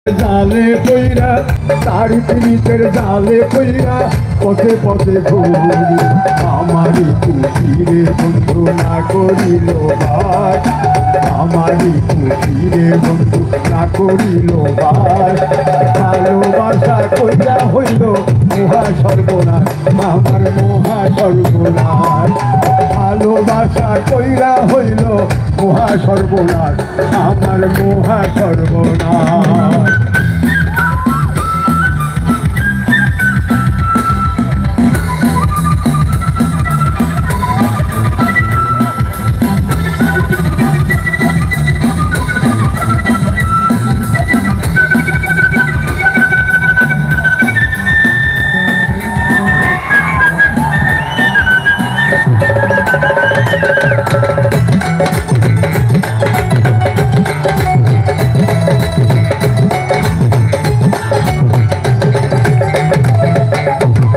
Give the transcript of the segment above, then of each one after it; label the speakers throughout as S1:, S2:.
S1: জালে কইরা তারি পিরিতের জালে কইরা পথে পথে ঘুরি আমারই খুশিরে বন্ধু না করিল ভাই আমারই খুশিরে বন্ধু না করিল ভাই ভালোবাসা কইরা হইল মহা সর্বনাশ আমার মহা সর্বনাশ ভালোবাসা কইরা হইল মহা সর্বনাশ আমার মহা সর্বনাশ।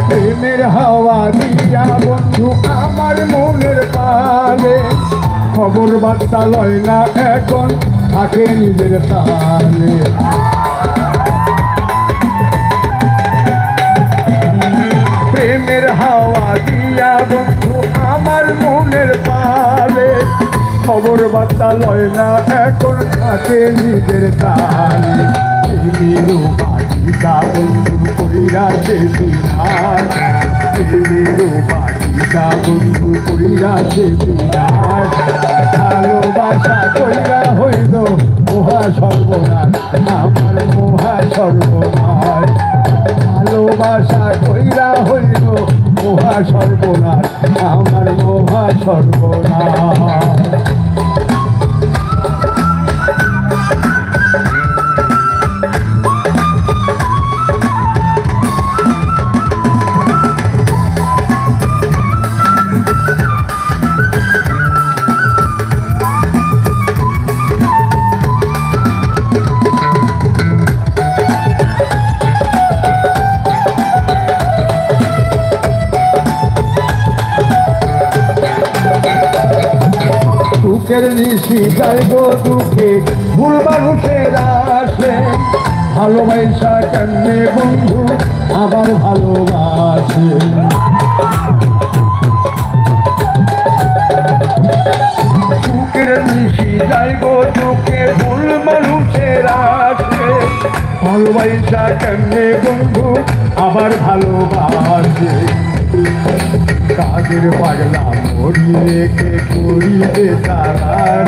S1: প্রেমের হাওয়া দিয়া বন্ধু আমার মনের পালে খবর বার্তা লয় না এখন থাকে নিজের তালে প্রেমের হাওয়া দিয়া বন্ধু আমার মনের পালে খবর বার্তা লয় না এখন থাকে নিজের তালে বাড়িটা বন্ধু করিয়া দেবিনার বাড়িটা বন্ধু করিয়া দেবিনার ভালোবাসা কইরা হইল মহা সর্বনাশ আমার মহা সর্বনাশ ভালোবাসা কইরা হইল মহা সর্বনাশ আমার মহা সর্বনাশ। দুঃখের নিশি যাইব দুঃখে ভুল মানুষের আসে ভালোবাসা কেমনে বন্ধু আবার ভালোবাসে দুঃখের নিশি যাইব দুঃখে ভুল মানুষের আসে ভালোবাসা কেমনে বন্ধু আবার ভালোবাসে কাজের পাগলা মরিয়ে কে করিবে তারার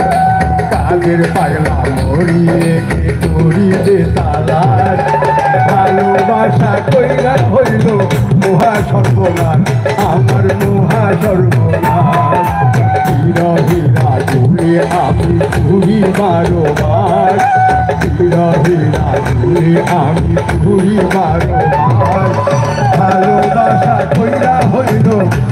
S1: কাজের পাগলা মরিয়ে কে করিবে তারার ভালোবাসা কইরা হইল মহা সর্বনাশ আমার মহা সর্বনাশ হীরা জুড়ে আমি ঘুরি বারোবার হীরা জুড়ে আমি ঘুরি বারোবার ভালোবাসা কইরা হইল